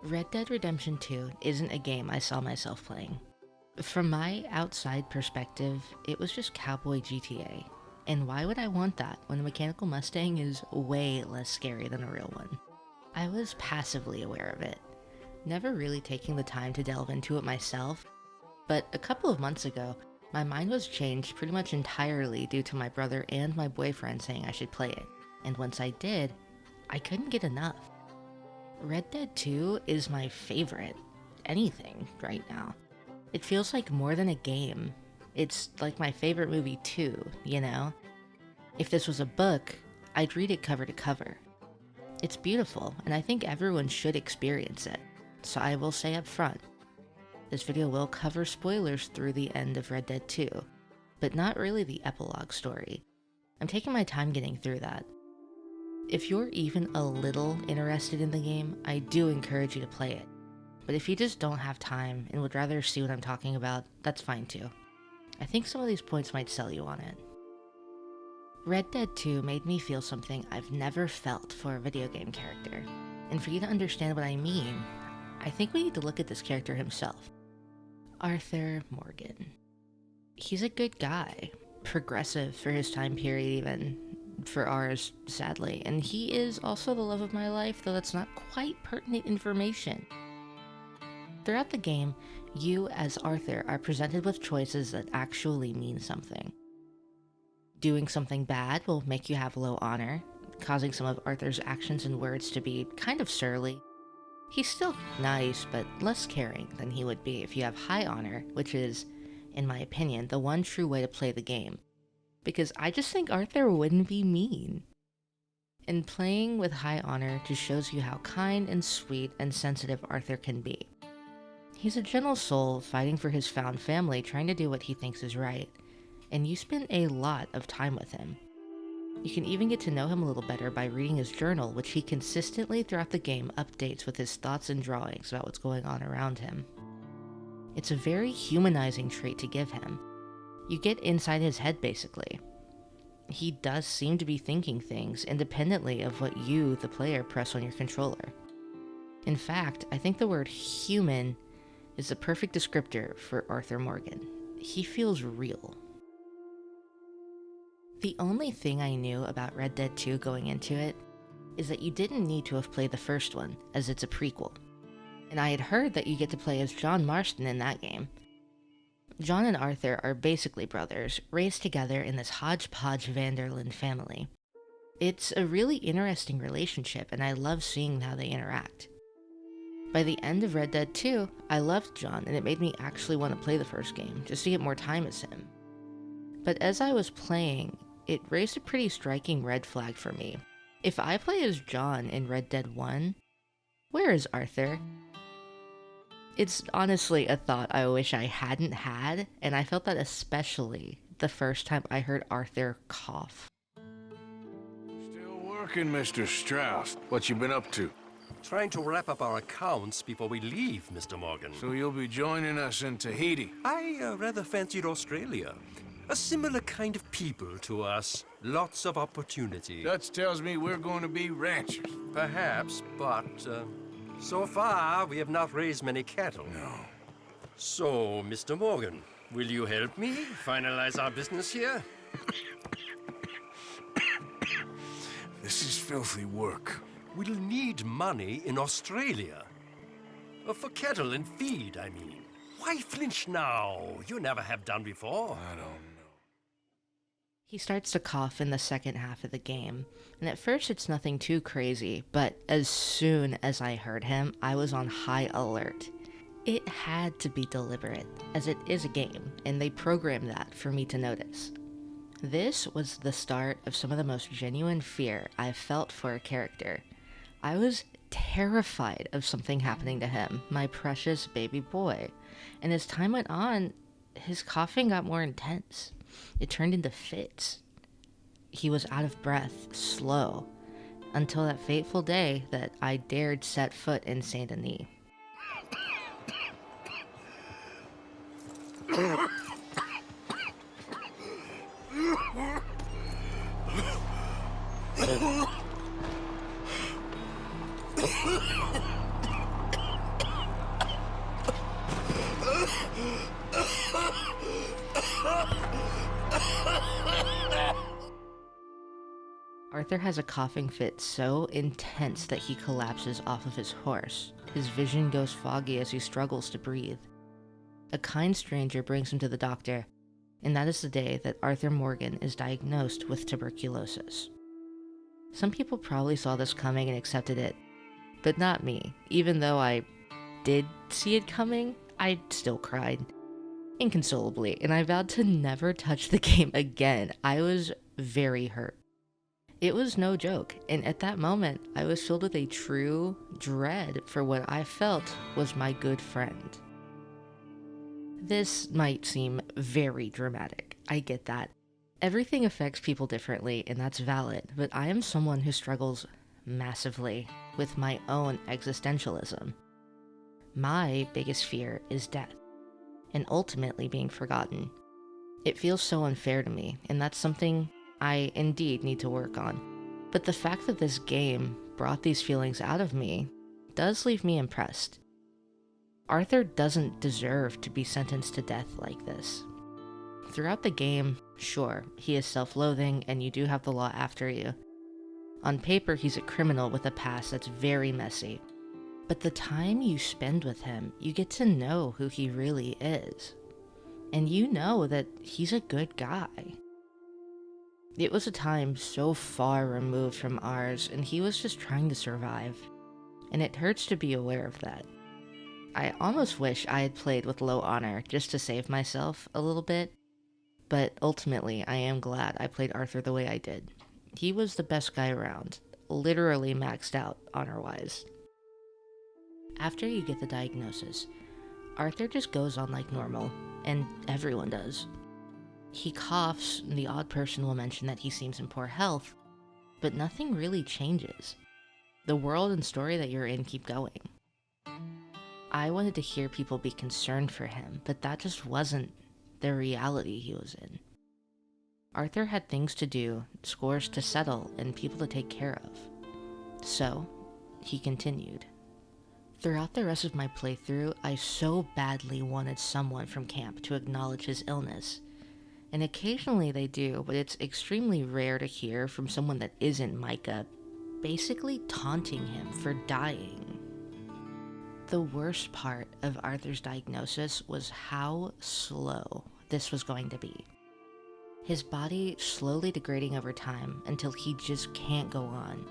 Red Dead Redemption 2 isn't a game I saw myself playing. From my outside perspective, it was just cowboy GTA. And why would I want that when a mechanical Mustang is way less scary than a real one? I was passively aware of it, never really taking the time to delve into it myself, but a couple of months ago, my mind was changed pretty much entirely due to my brother and my boyfriend saying I should play it, and once I did, I couldn't get enough. Red Dead 2 is my favorite anything right now. It feels like more than a game. It's like my favorite movie too, you know? If this was a book, I'd read it cover to cover. It's beautiful, and I think everyone should experience it, so I will say up front, this video will cover spoilers through the end of Red Dead 2, but not really the epilogue story. I'm taking my time getting through that. If you're even a little interested in the game, I do encourage you to play it. But if you just don't have time and would rather see what I'm talking about, that's fine too. I think some of these points might sell you on it. Red Dead 2 made me feel something I've never felt for a video game character. And for you to understand what I mean, I think we need to look at this character himself. Arthur Morgan. He's a good guy, progressive for his time period even, for ours, sadly, and he is also the love of my life, though that's not quite pertinent information. Throughout the game, you as Arthur are presented with choices that actually mean something. Doing something bad will make you have low honor, causing some of Arthur's actions and words to be kind of surly. He's still nice, but less caring than he would be if you have high honor, which is, in my opinion, the one true way to play the game. Because I just think Arthur wouldn't be mean. And playing with high honor just shows you how kind and sweet and sensitive Arthur can be. He's a gentle soul fighting for his found family, trying to do what he thinks is right, and you spend a lot of time with him. You can even get to know him a little better by reading his journal, which he consistently throughout the game updates with his thoughts and drawings about what's going on around him. It's a very humanizing trait to give him. You get inside his head basically. He does seem to be thinking things independently of what you, the player, press on your controller. In fact, I think the word human is the perfect descriptor for Arthur Morgan. He feels real. The only thing I knew about Red Dead 2 going into it is that you didn't need to have played the first one, as it's a prequel. And I had heard that you get to play as John Marston in that game. John and Arthur are basically brothers, raised together in this hodgepodge Vanderland family. It's a really interesting relationship, and I love seeing how they interact. By the end of Red Dead 2, I loved John, and it made me actually want to play the first game, just to get more time as him. But as I was playing, it raised a pretty striking red flag for me. If I play as John in Red Dead 1, where is Arthur? It's honestly a thought I wish I hadn't had, and I felt that especially the first time I heard Arthur cough. Still working, Mr. Strauss. What you been up to? Trying to wrap up our accounts before we leave, Mr. Morgan. So you'll be joining us in Tahiti? I rather fancied Australia. A similar kind of people to us. Lots of opportunity. Dutch tells me we're going to be ranchers. Perhaps, but so far we have not raised many cattle. No. So, Mr. Morgan, will you help me finalize our business here? This is filthy work. We'll need money in Australia. For cattle and feed, I mean. Why flinch now? You never have done before. I don't know. He starts to cough in the second half of the game, and at first it's nothing too crazy, but as soon as I heard him, I was on high alert. It had to be deliberate, as it is a game, and they programmed that for me to notice. This was the start of some of the most genuine fear I've felt for a character. I was terrified of something happening to him, my precious baby boy, and as time went on, his coughing got more intense. It turned into fits. He was out of breath, slow, until that fateful day that I dared set foot in Saint Denis. Arthur has a coughing fit so intense that he collapses off of his horse. His vision goes foggy as he struggles to breathe. A kind stranger brings him to the doctor, and that is the day that Arthur Morgan is diagnosed with tuberculosis. Some people probably saw this coming and accepted it, but not me. Even though I did see it coming, I still cried inconsolably, and I vowed to never touch the game again. I was very hurt. It was no joke, and at that moment, I was filled with a true dread for what I felt was my good friend. This might seem very dramatic, I get that. Everything affects people differently, and that's valid, but I am someone who struggles massively with my own existentialism. My biggest fear is death, and ultimately being forgotten. It feels so unfair to me, and that's something I indeed need to work on. But the fact that this game brought these feelings out of me does leave me impressed. Arthur doesn't deserve to be sentenced to death like this. Throughout the game, sure, he is self-loathing and you do have the law after you. On paper, he's a criminal with a past that's very messy. But the time you spend with him, you get to know who he really is. And you know that he's a good guy. It was a time so far removed from ours, and he was just trying to survive. And it hurts to be aware of that. I almost wish I had played with low honor just to save myself a little bit. But ultimately, I am glad I played Arthur the way I did. He was the best guy around, literally maxed out honor-wise. After you get the diagnosis, Arthur just goes on like normal, and everyone does. He coughs, and the odd person will mention that he seems in poor health, but nothing really changes. The world and story that you're in keep going. I wanted to hear people be concerned for him, but that just wasn't the reality he was in. Arthur had things to do, scores to settle, and people to take care of. So, he continued. Throughout the rest of my playthrough, I so badly wanted someone from camp to acknowledge his illness. And occasionally they do, but it's extremely rare to hear from someone that isn't Micah, basically taunting him for dying. The worst part of Arthur's diagnosis was how slow this was going to be. His body slowly degrading over time until he just can't go on.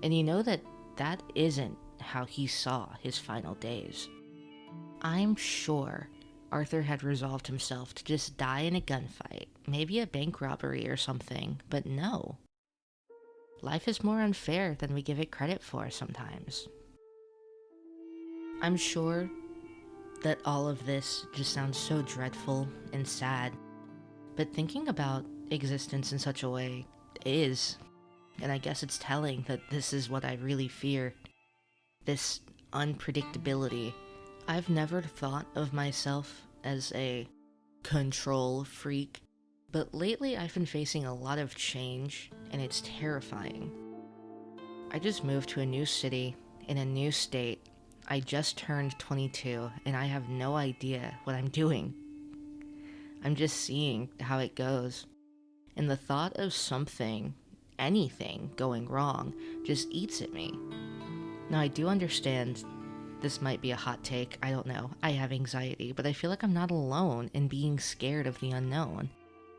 And you know that that isn't how he saw his final days. I'm sure Arthur had resolved himself to just die in a gunfight, maybe a bank robbery or something, but no. Life is more unfair than we give it credit for sometimes. I'm sure that all of this just sounds so dreadful and sad, but thinking about existence in such a way is, and I guess it's telling that this is what I really fear, this unpredictability. I've never thought of myself as a control freak, but lately I've been facing a lot of change, and it's terrifying. I just moved to a new city, in a new state. I just turned 22, and I have no idea what I'm doing. I'm just seeing how it goes. And the thought of something, anything, going wrong just eats at me. Now, I do understand this might be a hot take, I don't know. I have anxiety, but I feel like I'm not alone in being scared of the unknown.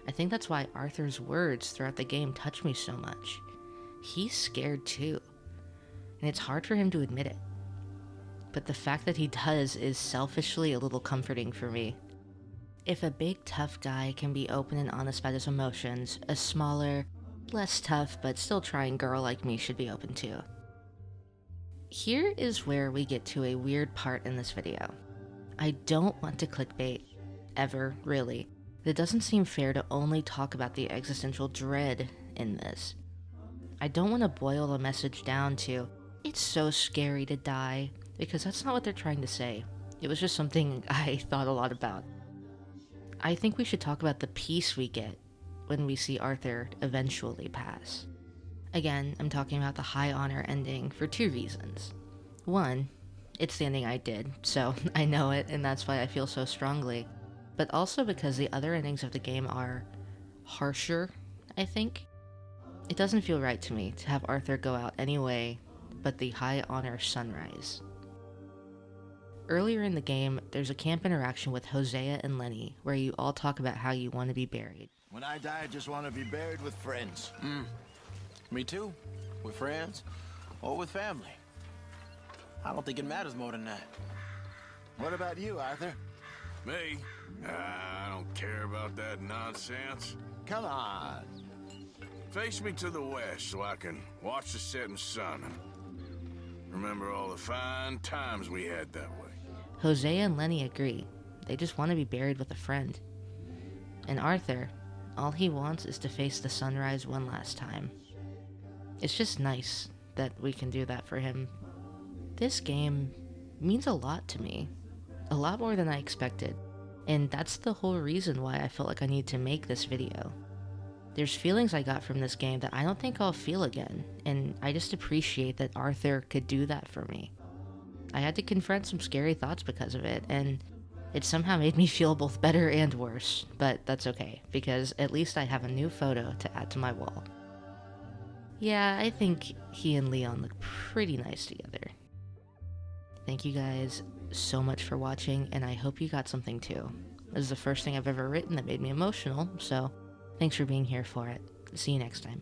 I think that's why Arthur's words throughout the game touch me so much. He's scared too, and it's hard for him to admit it. But the fact that he does is selfishly a little comforting for me. If a big tough guy can be open and honest about his emotions, a smaller, less tough but still trying girl like me should be open too. Here is where we get to a weird part in this video. I don't want to clickbait, ever, really. It doesn't seem fair to only talk about the existential dread in this. I don't want to boil the message down to, it's so scary to die, because that's not what they're trying to say. It was just something I thought a lot about. I think we should talk about the peace we get when we see Arthur eventually pass. Again, I'm talking about the high honor ending for two reasons. One, it's the ending I did, so I know it, and that's why I feel so strongly. But also because the other endings of the game are harsher, I think. It doesn't feel right to me to have Arthur go out anyway but the high honor sunrise. Earlier in the game, there's a camp interaction with Hosea and Lenny where you all talk about how you want to be buried. When I die, I just want to be buried with friends. Me too. With friends or with family. I don't think it matters more than that. What about you, Arthur? Me? I don't care about that nonsense. Come on. Face me to the west so I can watch the setting sun and remember all the fine times we had that way. Hosea and Lenny agree. They just want to be buried with a friend. And Arthur, all he wants is to face the sunrise one last time. It's just nice that we can do that for him. This game means a lot to me. A lot more than I expected. And that's the whole reason why I felt like I need to make this video. There's feelings I got from this game that I don't think I'll feel again, and I just appreciate that Arthur could do that for me. I had to confront some scary thoughts because of it, and it somehow made me feel both better and worse, but that's okay, because at least I have a new photo to add to my wall. Yeah, I think he and Leon look pretty nice together. Thank you guys so much for watching, and I hope you got something too. This is the first thing I've ever written that made me emotional, so thanks for being here for it. See you next time.